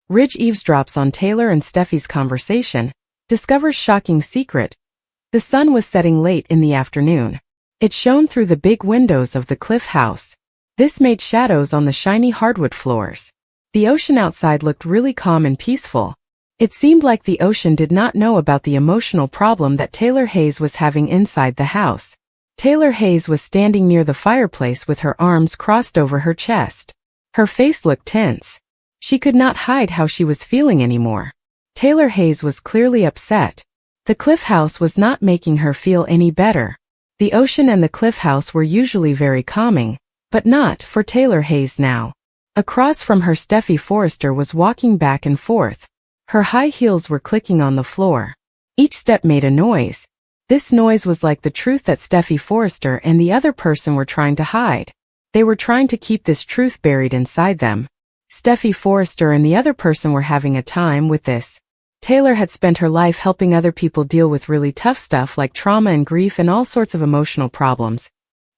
Ridge eavesdrops on Taylor and Steffy's conversation, discovers shocking secret. The sun was setting late in the afternoon. It shone through the big windows of the cliff house. This made shadows on the shiny hardwood floors. The ocean outside looked really calm and peaceful. It seemed like the ocean did not know about the emotional problem that Taylor Hayes was having inside the house. Taylor Hayes was standing near the fireplace with her arms crossed over her chest. Her face looked tense. She could not hide how she was feeling anymore. Taylor Hayes was clearly upset. The cliff house was not making her feel any better. The ocean and the cliff house were usually very calming, but not for Taylor Hayes now. Across from her, Steffy Forrester was walking back and forth. Her high heels were clicking on the floor. Each step made a noise. This noise was like the truth that Steffy Forrester and the other person were trying to hide. They were trying to keep this truth buried inside them. Steffy Forrester and the other person were having a time with this. Taylor had spent her life helping other people deal with really tough stuff like trauma and grief and all sorts of emotional problems.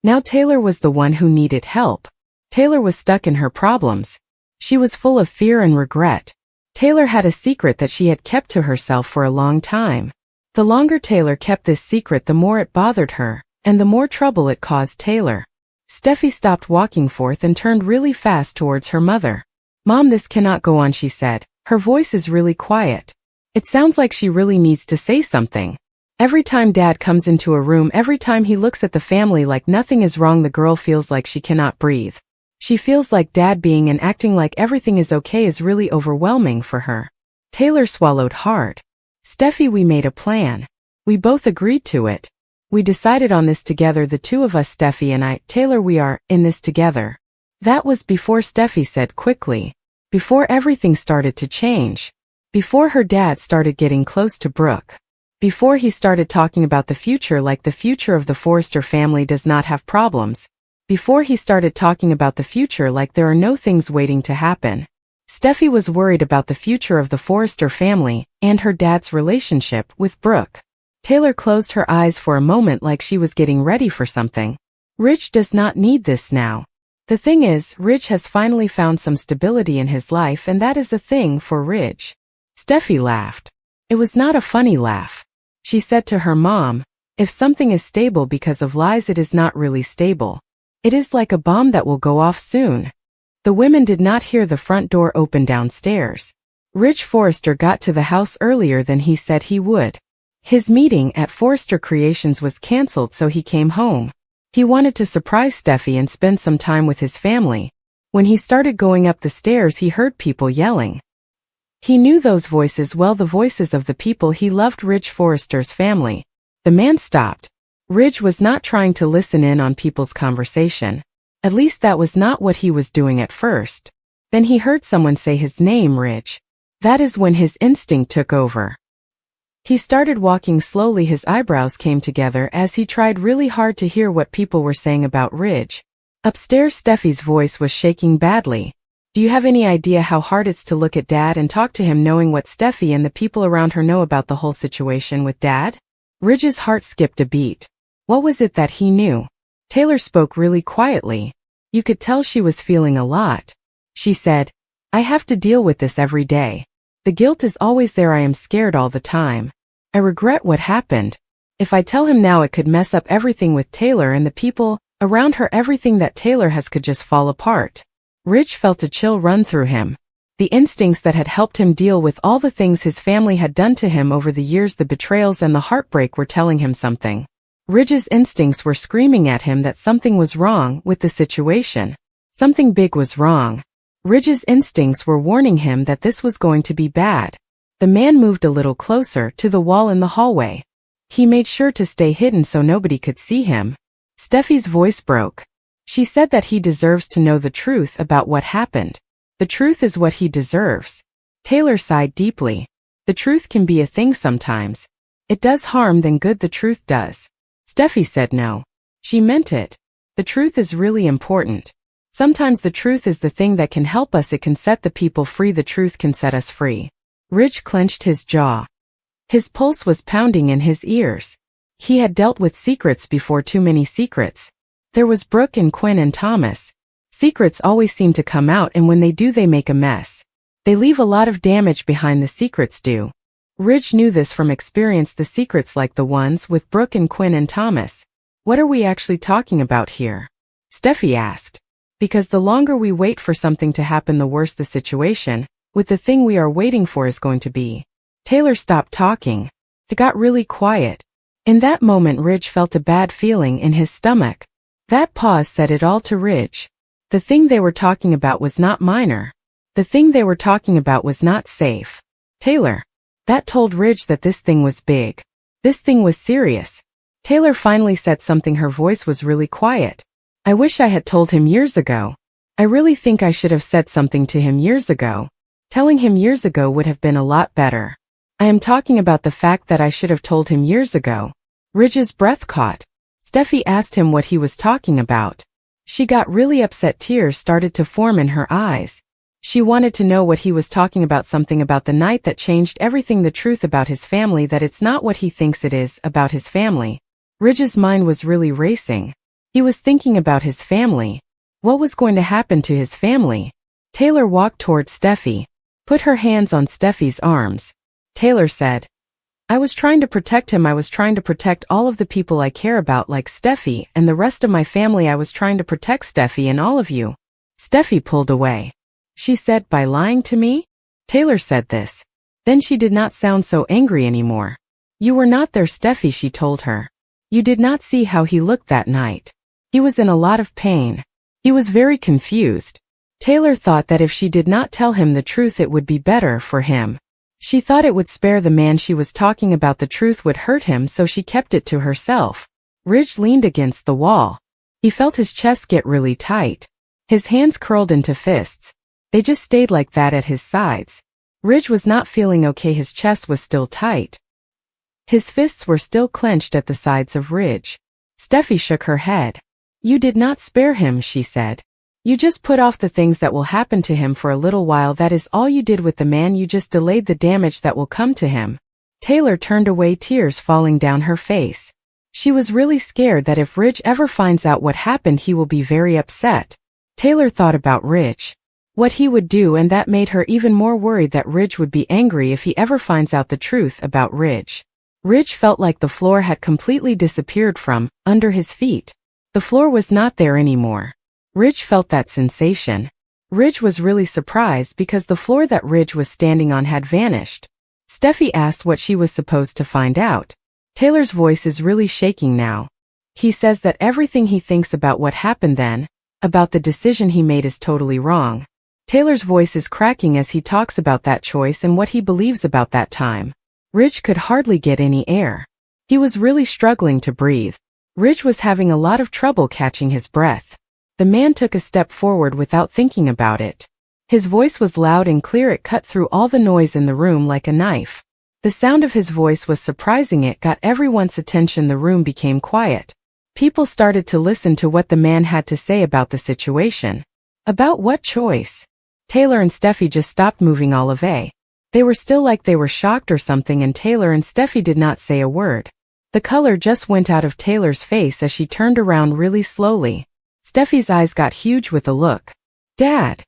Now Taylor was the one who needed help. Taylor was stuck in her problems. She was full of fear and regret. Taylor had a secret that she had kept to herself for a long time. The longer Taylor kept this secret, the more it bothered her, and the more trouble it caused Taylor. Steffy stopped walking forth and turned really fast towards her mother. "Mom, this cannot go on," she said. Her voice is really quiet. It sounds like she really needs to say something. Every time Dad comes into a room, every time he looks at the family like nothing is wrong, the girl feels like she cannot breathe. She feels like Dad being and acting like everything is okay is really overwhelming for her. Taylor swallowed hard. "Steffy, we made a plan. We both agreed to it. We decided on this together, the two of us, Steffy and I. Taylor, we are in this together." That was before, Steffy said quickly. Before everything started to change. Before her dad started getting close to Brooke. Before he started talking about the future, like the future of the Forrester family does not have problems. Before he started talking about the future like there are no things waiting to happen. Steffy was worried about the future of the Forrester family and her dad's relationship with Brooke. Taylor closed her eyes for a moment like she was getting ready for something. Ridge does not need this now. The thing is, Ridge has finally found some stability in his life, and that is a thing for Ridge. Steffy laughed. It was not a funny laugh. She said to her mom, "If something is stable because of lies, it is not really stable. It is like a bomb that will go off soon." The women did not hear the front door open downstairs. Ridge Forrester got to the house earlier than he said he would. His meeting at Forrester Creations was canceled, so he came home. He wanted to surprise Steffy and spend some time with his family. When he started going up the stairs, he heard people yelling. He knew those voices well, the voices of the people he loved, Ridge Forrester's family. The man stopped. Ridge was not trying to listen in on people's conversation. At least that was not what he was doing at first. Then he heard someone say his name, Ridge. That is when his instinct took over. He started walking slowly. His eyebrows came together as he tried really hard to hear what people were saying about Ridge. Upstairs, Steffy's voice was shaking badly. "Do you have any idea how hard it's to look at Dad and talk to him knowing what Steffy and the people around her know about the whole situation with Dad?" Ridge's heart skipped a beat. What was it that he knew? Taylor spoke really quietly. You could tell she was feeling a lot. She said, "I have to deal with this every day. The guilt is always there. I am scared all the time. I regret what happened. If I tell him now, it could mess up everything with Taylor and the people around her. Everything that Taylor has could just fall apart." Ridge felt a chill run through him. The instincts that had helped him deal with all the things his family had done to him over the years, the betrayals and the heartbreak, were telling him something. Ridge's instincts were screaming at him that something was wrong with the situation. Something big was wrong. Ridge's instincts were warning him that this was going to be bad. The man moved a little closer to the wall in the hallway. He made sure to stay hidden so nobody could see him. Steffy's voice broke. She said that he deserves to know the truth about what happened. The truth is what he deserves. Taylor sighed deeply. The truth can be a thing sometimes. It does harm than good, the truth does. Steffy said no. She meant it. The truth is really important. Sometimes the truth is the thing that can help us. It can set the people free. The truth can set us free. Ridge clenched his jaw. His pulse was pounding in his ears. He had dealt with secrets before, too many secrets. There was Brooke and Quinn and Thomas. Secrets always seem to come out, and when they do, they make a mess. They leave a lot of damage behind. The secrets do. Ridge knew this from experience. The secrets like the ones with Brooke and Quinn and Thomas. What are we actually talking about here? Steffy asked. Because the longer we wait for something to happen, the worse the situation with the thing we are waiting for is going to be. Taylor stopped talking. It got really quiet. In that moment, Ridge felt a bad feeling in his stomach. That pause said it all to Ridge. The thing they were talking about was not minor. The thing they were talking about was not safe. Taylor. That told Ridge that this thing was big. This thing was serious. Taylor finally said something. Her voice was really quiet. I wish I had told him years ago. I really think I should have said something to him years ago. Telling him years ago would have been a lot better. I am talking about the fact that I should have told him years ago. Ridge's breath caught. Steffy asked him what he was talking about. She got really upset. Tears started to form in her eyes. She wanted to know what he was talking about, something about the night that changed everything, the truth about his family, that it's not what he thinks it is about his family. Ridge's mind was really racing. He was thinking about his family. What was going to happen to his family? Taylor walked toward Steffy, put her hands on Steffy's arms. Taylor said, I was trying to protect him. I was trying to protect all of the people I care about, like Steffy and the rest of my family. I was trying to protect Steffy and all of you. Steffy pulled away. She said, by lying to me? Taylor said this. Then she did not sound so angry anymore. You were not there, Steffy, she told her. You did not see how he looked that night. He was in a lot of pain. He was very confused. Taylor thought that if she did not tell him the truth, it would be better for him. She thought it would spare the man she was talking about. The truth would hurt him, so she kept it to herself. Ridge leaned against the wall. He felt his chest get really tight. His hands curled into fists. They just stayed like that at his sides. Ridge was not feeling okay. His chest was still tight. His fists were still clenched at the sides of Ridge. Steffy shook her head. You did not spare him, she said. You just put off the things that will happen to him for a little while. That is all you did with the man. You just delayed the damage that will come to him. Taylor turned away, tears falling down her face. She was really scared that if Ridge ever finds out what happened, he will be very upset. Taylor thought about Ridge. What he would do, and that made her even more worried that Ridge would be angry if he ever finds out the truth about Ridge. Ridge felt like the floor had completely disappeared from under his feet. The floor was not there anymore. Ridge felt that sensation. Ridge was really surprised because the floor that Ridge was standing on had vanished. Steffy asked what she was supposed to find out. Taylor's voice is really shaking now. He says that everything he thinks about what happened then, about the decision he made, is totally wrong. Taylor's voice is cracking as he talks about that choice and what he believes about that time. Ridge could hardly get any air. He was really struggling to breathe. Ridge was having a lot of trouble catching his breath. The man took a step forward without thinking about it. His voice was loud and clear. It cut through all the noise in the room like a knife. The sound of his voice was surprising. It got everyone's attention. The room became quiet. People started to listen to what the man had to say about the situation. About what choice? Taylor and Steffy just stopped moving all of a. They were still like they were shocked or something, and Taylor and Steffy did not say a word. The color just went out of Taylor's face as she turned around really slowly. Steffy's eyes got huge with a look. Dad,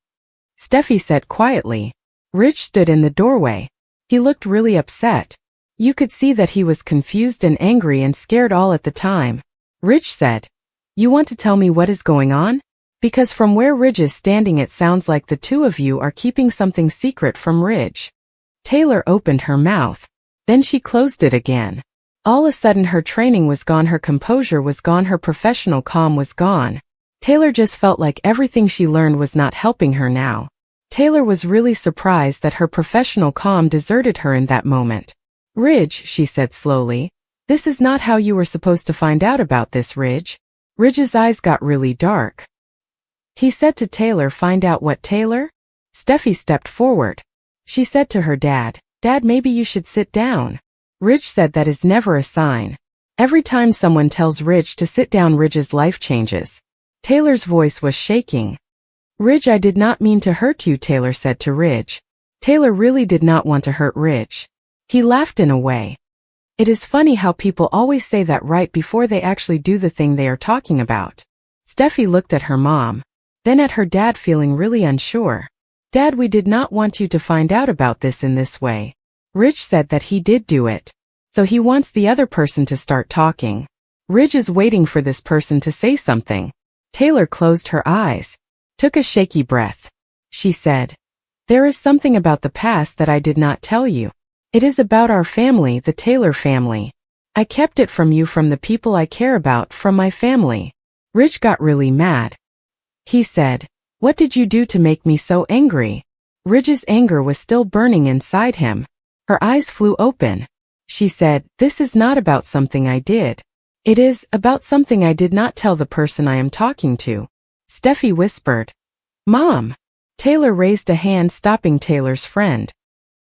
Steffy said quietly. Ridge stood in the doorway. He looked really upset. You could see that he was confused and angry and scared all at the time. Ridge said, You want to tell me what is going on? Because from where Ridge is standing, it sounds like the two of you are keeping something secret from Ridge. Taylor opened her mouth. Then she closed it again. All of a sudden her training was gone, her composure was gone, her professional calm was gone. Taylor just felt like everything she learned was not helping her now. Taylor was really surprised that her professional calm deserted her in that moment. Ridge, she said slowly, this is not how you were supposed to find out about this, Ridge. Ridge's eyes got really dark. He said to Taylor, find out what, Taylor? Steffy stepped forward. She said to her dad, Dad, maybe you should sit down. Ridge said that is never a sign. Every time someone tells Ridge to sit down, Ridge's life changes. Taylor's voice was shaking. Ridge, I did not mean to hurt you, Taylor said to Ridge. Taylor really did not want to hurt Ridge. He laughed in a way. It is funny how people always say that right before they actually do the thing they are talking about. Steffy looked at her mom, then at her dad, feeling really unsure. Dad, we did not want you to find out about this in this way. Rich said that he did do it. So he wants the other person to start talking. Ridge is waiting for this person to say something. Taylor closed her eyes, took a shaky breath. She said, "There is something about the past that I did not tell you. It is about our family, the Taylor family. I kept it from you, from the people I care about, from my family." Ridge got really mad. He said, "What did you do to make me so angry?" Ridge's anger was still burning inside him. Her eyes flew open. She said, "This is not about something I did. It is about something I did not tell the person I am talking to." Steffy whispered, "Mom." Taylor raised a hand, stopping Taylor's friend.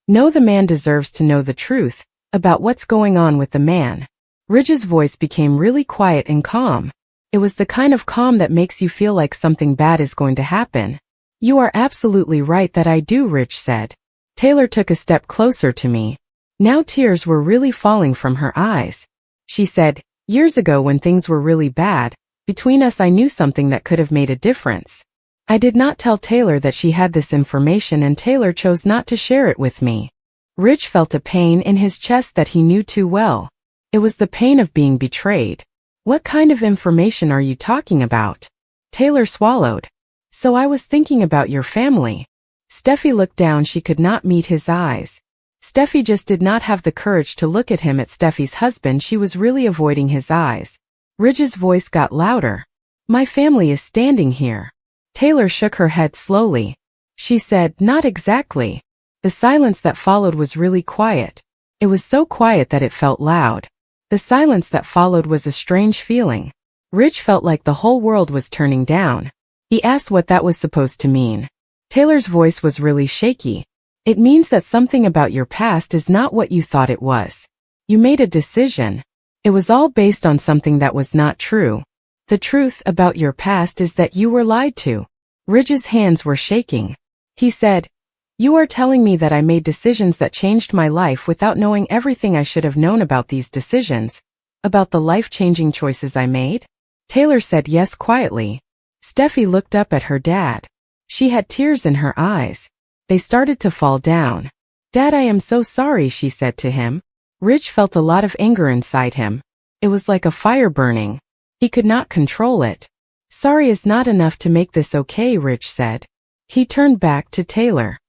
"No, the man deserves to know the truth about what's going on with the man." Ridge's voice became really quiet and calm. It was the kind of calm that makes you feel like something bad is going to happen. "You are absolutely right that I do," Ridge said. Taylor took a step closer to me. Now tears were really falling from her eyes. She said, "Years ago, when things were really bad between us, I knew something that could have made a difference. I did not tell Taylor that she had this information, and Taylor chose not to share it with me." Ridge felt a pain in his chest that he knew too well. It was the pain of being betrayed. "What kind of information are you talking about?" Taylor swallowed. "So I was thinking about your family." Steffi looked down. She could not meet his eyes. Steffi just did not have the courage to look at him. At Steffi's husband, she was really avoiding his eyes. Ridge's voice got louder. "My family is standing here." Taylor shook her head slowly. She said, "Not exactly." The silence that followed was really quiet. It was so quiet that it felt loud. The silence that followed was a strange feeling. Ridge felt like the whole world was turning down. He asked what that was supposed to mean. Taylor's voice was really shaky. "It means that something about your past is not what you thought it was. You made a decision. It was all based on something that was not true. The truth about your past is that you were lied to." Ridge's hands were shaking. He said, "You are telling me that I made decisions that changed my life without knowing everything I should have known about these decisions, about the life-changing choices I made?" Taylor said yes quietly. Steffi looked up at her dad. She had tears in her eyes. They started to fall down. "Dad, I am so sorry," she said to him. Ridge felt a lot of anger inside him. It was like a fire burning. He could not control it. "Sorry is not enough to make this okay," Ridge said. He turned back to Taylor.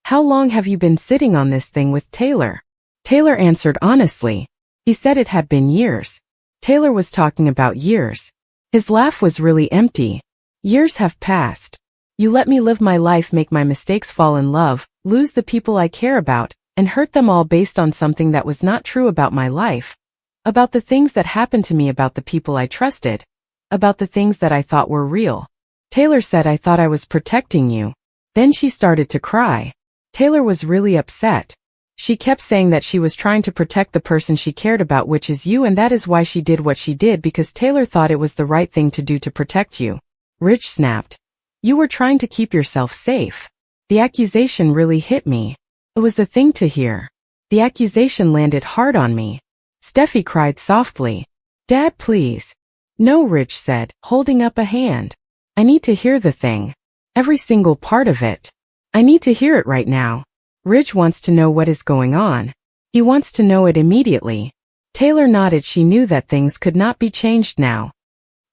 "How long have you been sitting on this thing with Taylor?" Taylor answered honestly. He said it had been years. Taylor was talking about years. His laugh was really empty. "Years have passed. You let me live my life, make my mistakes, fall in love, lose the people I care about, and hurt them all based on something that was not true about my life, about the things that happened to me, about the people I trusted, about the things that I thought were real." Taylor said, "I thought I was protecting you." Then she started to cry. Taylor was really upset. She kept saying that she was trying to protect the person she cared about, which is you, and that is why she did what she did, because Taylor thought it was the right thing to do to protect you. Ridge snapped. "You were trying to keep yourself safe." The accusation really hit me. It was a thing to hear. The accusation landed hard on me. Steffi cried softly. "Dad, please." "No," Ridge said, holding up a hand. "I need to hear the thing. Every single part of it. I need to hear it right now." Ridge wants to know what is going on. He wants to know it immediately. Taylor nodded. She knew that things could not be changed now.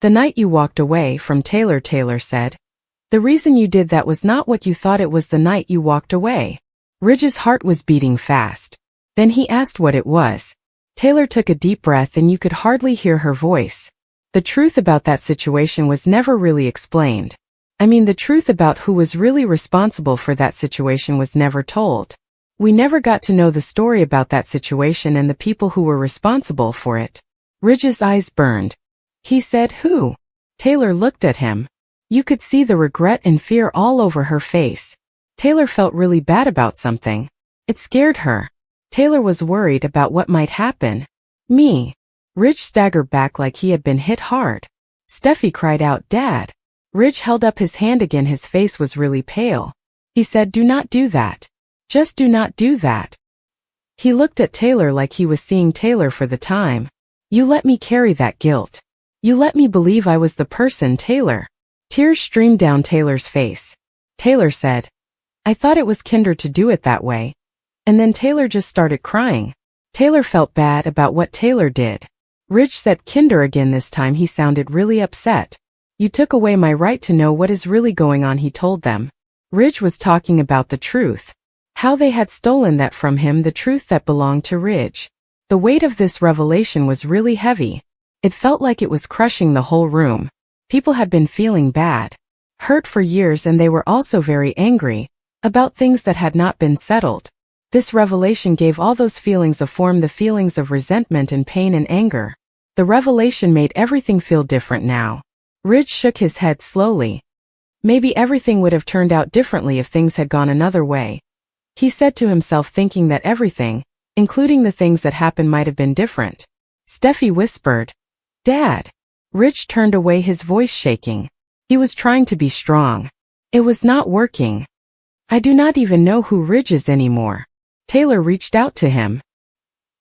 "The night you walked away from Taylor," Taylor said. "The reason you did that was not what you thought it was the night you walked away." Ridge's heart was beating fast. Then he asked what it was. Taylor took a deep breath, and you could hardly hear her voice. The truth about that situation was never really explained. I mean, the truth about who was really responsible for that situation was never told. We never got to know the story about that situation and the people who were responsible for it. Ridge's eyes burned. He said, "Who?" Taylor looked at him. You could see the regret and fear all over her face. Taylor felt really bad about something. It scared her. Taylor was worried about what might happen. "Me." Ridge staggered back like he had been hit hard. Steffi cried out, "Dad." Ridge held up his hand again. His face was really pale. He said, "Do not do that. Just do not do that." He looked at Taylor like he was seeing Taylor for the time. "You let me carry that guilt. You let me believe I was the person, Taylor." Tears streamed down Taylor's face. Taylor said, I thought it was kinder to do it that way. And then Taylor just started crying. Taylor felt bad about what Taylor did. Ridge said kinder again. This time he sounded really upset. You took away my right to know what is really going on, he told them. Ridge was talking about the truth. How they had stolen that from him, the truth that belonged to Ridge. The weight of this revelation was really heavy. It felt like it was crushing the whole room. People had been feeling bad, hurt for years, and they were also very angry about things that had not been settled. This revelation gave all those feelings a form, the feelings of resentment and pain and anger. The revelation made everything feel different now. Ridge shook his head slowly. Maybe everything would have turned out differently if things had gone another way. He said to himself, thinking that everything, including the things that happened, might have been different. Steffy whispered, "Dad." Ridge turned away, his voice shaking. He was trying to be strong. It was not working. I do not even know who Ridge is anymore. Taylor reached out to him.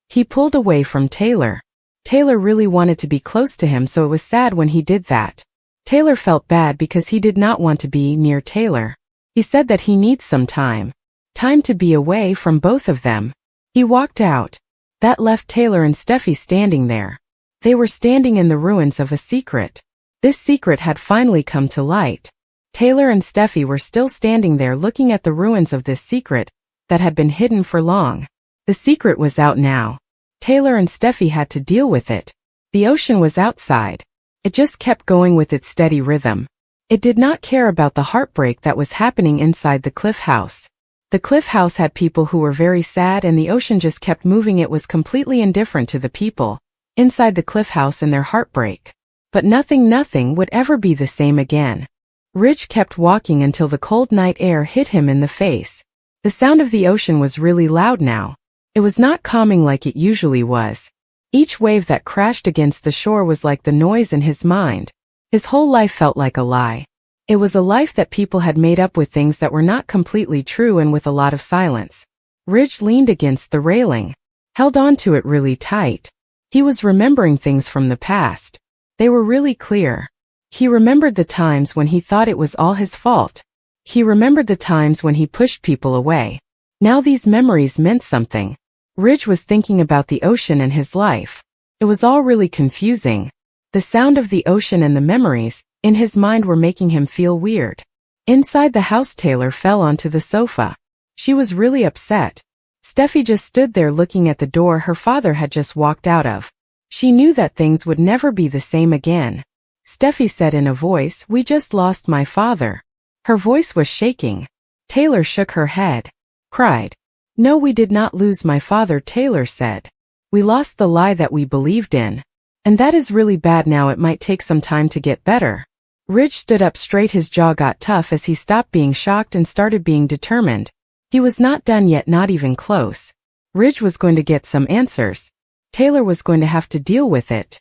He pulled away from Taylor. Taylor really wanted to be close to him, so it was sad when he did that. Taylor felt bad because he did not want to be near Taylor. He said that he needs some time. Time to be away from both of them. He walked out. That left Taylor and Steffy standing there. They were standing in the ruins of a secret. This secret had finally come to light. Taylor and Steffy were still standing there looking at the ruins of this secret that had been hidden for long. The secret was out now. Taylor and Steffy had to deal with it. The ocean was outside. It just kept going with its steady rhythm. It did not care about the heartbreak that was happening inside the cliff house. The cliff house had people who were very sad, and the ocean just kept moving. It was completely indifferent to the people inside the cliff house and their heartbreak. But nothing would ever be the same again. Ridge kept walking until the cold night air hit him in the face. The sound of the ocean was really loud now. It was not calming like it usually was. Each wave that crashed against the shore was like the noise in his mind. His whole life felt like a lie. It was a life that people had made up with things that were not completely true, and with a lot of silence. Ridge leaned against the railing, held on to it really tight. He was remembering things from the past. They were really clear. He remembered the times when he thought it was all his fault. He remembered the times when he pushed people away. Now these memories meant something. Ridge was thinking about the ocean and his life. It was all really confusing. The sound of the ocean and the memories in his mind were making him feel weird. Inside the house, Taylor fell onto the sofa. She was really upset. Steffy just stood there looking at the door her father had just walked out of. She knew that things would never be the same again. Steffy said in a voice, "We just lost my father." Her voice was shaking. Taylor shook her head. Cried. "No, we did not lose my father," Taylor said. "We lost the lie that we believed in. And that is really bad now. It might take some time to get better." Ridge stood up straight. His jaw got tough as he stopped being shocked and started being determined. He was not done yet, not even close. Ridge was going to get some answers. Taylor was going to have to deal with it.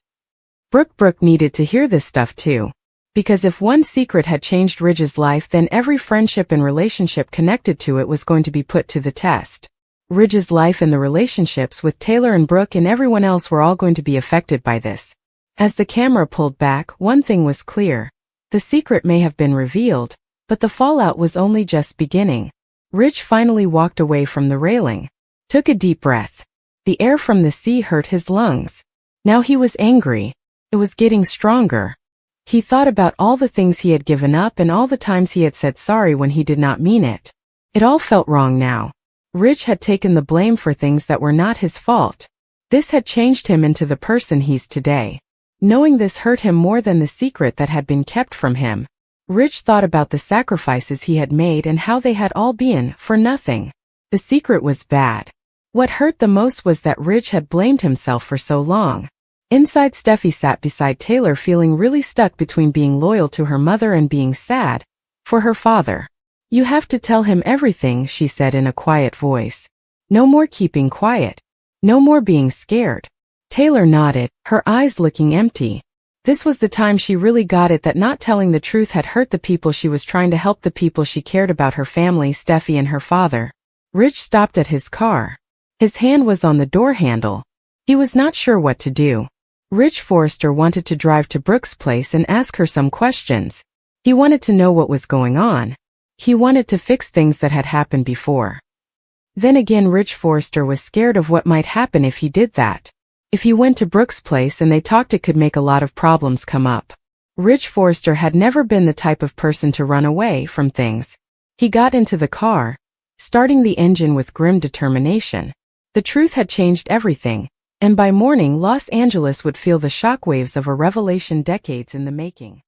Brooke needed to hear this stuff too. Because if one secret had changed Ridge's life, then every friendship and relationship connected to it was going to be put to the test. Ridge's life and the relationships with Taylor and Brooke and everyone else were all going to be affected by this. As the camera pulled back, one thing was clear. The secret may have been revealed, but the fallout was only just beginning. Ridge finally walked away from the railing. Took a deep breath. The air from the sea hurt his lungs. Now he was angry. It was getting stronger. He thought about all the things he had given up and all the times he had said sorry when he did not mean it. It all felt wrong now. Ridge had taken the blame for things that were not his fault. This had changed him into the person he's today. Knowing this hurt him more than the secret that had been kept from him. Ridge thought about the sacrifices he had made and how they had all been for nothing. The secret was bad. What hurt the most was that Ridge had blamed himself for so long. Inside, Steffy sat beside Taylor, feeling really stuck between being loyal to her mother and being sad for her father. "You have to tell him everything," she said in a quiet voice. "No more keeping quiet. No more being scared." Taylor nodded, her eyes looking empty. This was the time she really got it that not telling the truth had hurt the people she was trying to help, the people she cared about, her family, Steffy and her father. Ridge stopped at his car. His hand was on the door handle. He was not sure what to do. Ridge Forrester wanted to drive to Brooke's place and ask her some questions. He wanted to know what was going on. He wanted to fix things that had happened before. Then again, Rich Forrester was scared of what might happen if he did that. If he went to Brooke's place and they talked, it could make a lot of problems come up. Rich Forrester had never been the type of person to run away from things. He got into the car, starting the engine with grim determination. The truth had changed everything, and by morning Los Angeles would feel the shockwaves of a revelation decades in the making.